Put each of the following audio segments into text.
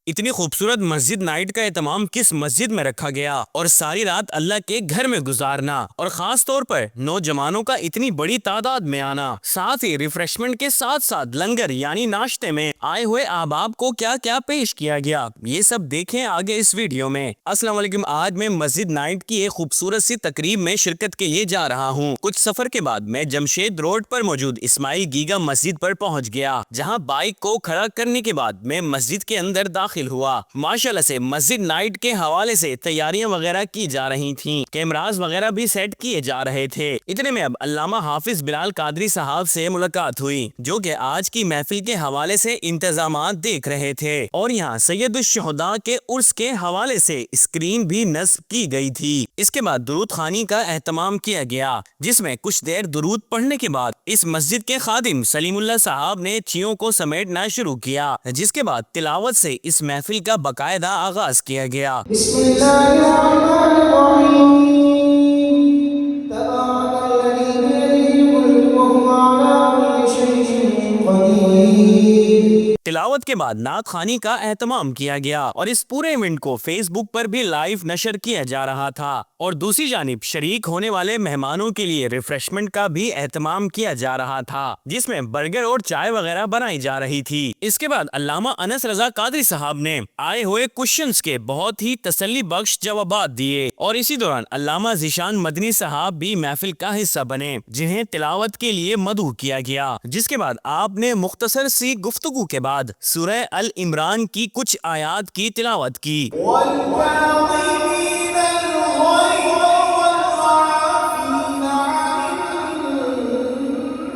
اتنی خوبصورت مسجد نائٹ کا اہتمام کس مسجد میں رکھا گیا اور ساری رات اللہ کے گھر میں گزارنا اور خاص طور پر نوجوانوں کا اتنی بڑی تعداد میں آنا، ساتھ ہی ریفریشمنٹ کے ساتھ ساتھ لنگر یعنی ناشتے میں آئے ہوئے احباب کو کیا کیا پیش کیا گیا، یہ سب دیکھیں آگے اس ویڈیو میں۔ السلام علیکم، آج میں مسجد نائٹ کی ایک خوبصورت سی تقریب میں شرکت کے لیے جا رہا ہوں۔ کچھ سفر کے بعد میں جمشید روڈ پر موجود اسماعیل گیگا مسجد پر پہنچ گیا، جہاں بائک کو کھڑا کرنے کے بعد میں مسجد کے اندر داخل ہوا۔ ماشاءاللہ سے مسجد نائٹ کے حوالے سے تیاریاں وغیرہ کی جا رہی تھیں، کیمراز وغیرہ بھی سیٹ کیے جا رہے تھے۔ اتنے میں اب علامہ حافظ بلال قادری صاحب سے ملاقات ہوئی، جو کہ آج کی محفل کے حوالے سے انتظامات دیکھ رہے تھے، اور یہاں سید الشہداء کے عرس کے حوالے سے اسکرین بھی نصب کی گئی تھی۔ اس کے بعد درود خوانی کا اہتمام کیا گیا، جس میں کچھ دیر درود پڑھنے کے بعد اس مسجد کے خادم سلیم اللہ صاحب نے چیوں کو سمیٹنا شروع کیا، جس کے بعد تلاوت سے اس محفل کا باقاعدہ آغاز کیا گیا۔ بسم اللہ الرحمن الرحیم، تبارک الذی بیدہ الملک وہو علی کل شیء قدیر۔ تلاوت کے بعد نعت خوانی کا اہتمام کیا گیا اور اس پورے ایونٹ کو فیس بک پر بھی لائیو نشر کیا جا رہا تھا، اور دوسری جانب شریک ہونے والے مہمانوں کے لیے ریفریشمنٹ کا بھی اہتمام کیا جا رہا تھا، جس میں برگر اور چائے وغیرہ بنائی جا رہی تھی۔ اس کے بعد علامہ انس رضا قادری صاحب نے آئے ہوئے کوشچنز کے بہت ہی تسلی بخش جوابات دیے، اور اسی دوران علامہ ذیشان مدنی صاحب بھی محفل کا حصہ بنے، جنہیں تلاوت کے لیے مدعو کیا گیا۔ جس کے بعد آپ نے مختصر سی گفتگو کے بعد سورہ ال عمران کی کچھ آیات کی تلاوت کی۔ والکاظمین الغیظ والعافین عن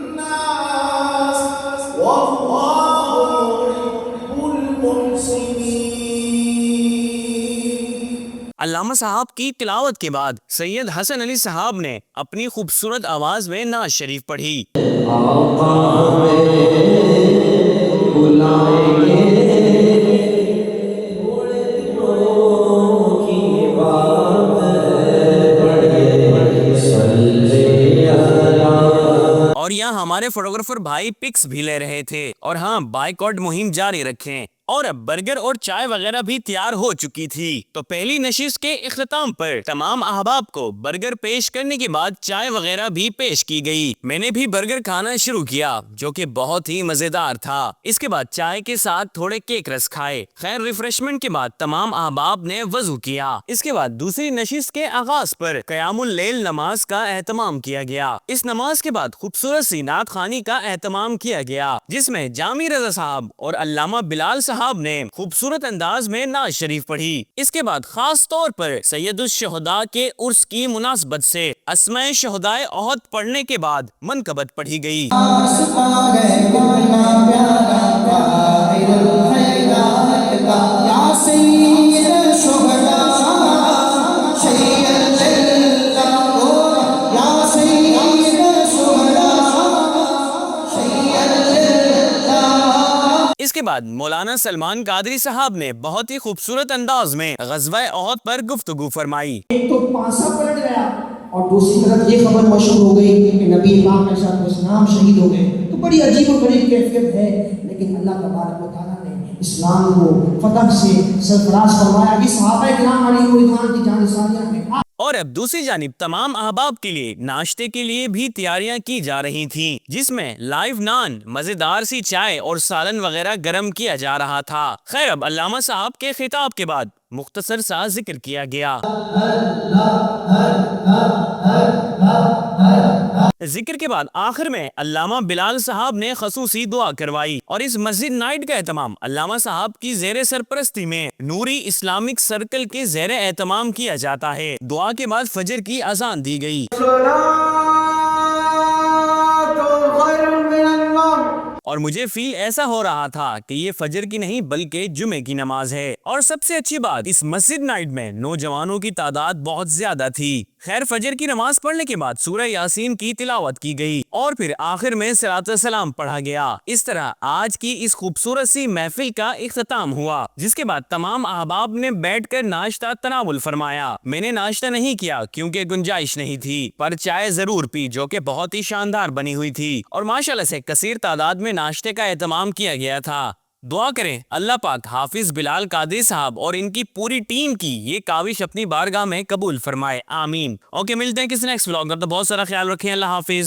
الناس واللہ یحب المحسنین۔ علامہ صاحب کی تلاوت کے بعد سید حسن علی صاحب نے اپنی خوبصورت آواز میں نعت شریف پڑھی۔ اور یہاں ہمارے فوٹوگرافر بھائی پکس بھی لے رہے تھے، اور ہاں بائیکاٹ مہم جاری رکھیں۔ اور اب برگر اور چائے وغیرہ بھی تیار ہو چکی تھی، تو پہلی نشست کے اختتام پر تمام احباب کو برگر پیش کرنے کے بعد چائے وغیرہ بھی پیش کی گئی۔ میں نے بھی برگر کھانا شروع کیا، جو کہ بہت ہی مزیدار تھا۔ اس کے بعد چائے کے ساتھ تھوڑے کیک رس کھائے۔ خیر ریفریشمنٹ کے بعد تمام احباب نے وضو کیا۔ اس کے بعد دوسری نشست کے آغاز پر قیام اللیل نماز کا اہتمام کیا گیا۔ اس نماز کے بعد خوبصورت سی نعت خوانی کا اہتمام کیا گیا، جس میں جامی رضا صاحب اور علامہ بلال صاحب نے خوبصورت انداز میں نعت شریف پڑھی۔ اس کے بعد خاص طور پر سید الشہداء کے عرس کی مناسبت سے اسماء شہداء احد پڑھنے کے بعد منقبت پڑھی گئی۔ اس کے بعد مولانا سلمان قادری صاحب نے بہت ہی خوبصورت انداز میں غزوہ احد پر گفتگو فرمائی۔ ایک تو پانسا پلٹ گیا، اور دوسری طرف یہ خبر مشہور ہو گئی کہ نبی پاک علیہ السلام شہید ہو گئے، تو بڑی عجیب و غریب کیفیت ہے، لیکن اللہ تبارک و تعالیٰ نے اسلام کو فتح سے سرفراز فرمایا کہ صحابہ کرام علیہ رضوان کی جان ساریاں ہیں۔ اور اب دوسری جانب تمام احباب کے لیے ناشتے کے لیے بھی تیاریاں کی جا رہی تھیں، جس میں لائیو نان، مزیدار سی چائے اور سالن وغیرہ گرم کیا جا رہا تھا۔ خیر اب علامہ صاحب کے خطاب کے بعد مختصر سا ذکر کیا گیا۔ ذکر کے بعد آخر میں علامہ بلال صاحب نے خصوصی دعا کروائی، اور اس مسجد نائٹ کا اہتمام علامہ صاحب کی زیر سرپرستی میں نوری اسلامک سرکل کے زیر اہتمام کیا جاتا ہے۔ دعا کے بعد فجر کی اذان دی گئی، اور مجھے فیل ایسا ہو رہا تھا کہ یہ فجر کی نہیں بلکہ جمعے کی نماز ہے۔ اور سب سے اچھی بات، اس مسجد نائٹ میں نوجوانوں کی تعداد بہت زیادہ تھی۔ خیر فجر کی نماز پڑھنے کے بعد سورہ یاسین کی تلاوت کی گئی، اور پھر آخر میں صلاۃ السلام پڑھا گیا۔ اس طرح آج کی اس خوبصورت سی محفل کا اختتام ہوا، جس کے بعد تمام احباب نے بیٹھ کر ناشتہ تناول فرمایا۔ میں نے ناشتہ نہیں کیا کیونکہ گنجائش نہیں تھی، پر چائے ضرور پی، جو کہ بہت ہی شاندار بنی ہوئی تھی، اور ماشاءاللہ سے کثیر تعداد میں ناشتے کا اہتمام کیا گیا تھا۔ دعا کریں اللہ پاک حافظ بلال قادری صاحب اور ان کی پوری ٹیم کی یہ کاوش اپنی بارگاہ میں قبول فرمائے، آمین۔ اوکے، ملتے ہیں کسی نیکسٹ ولاگ میں، تو بہت سارا خیال رکھیں، اللہ حافظ۔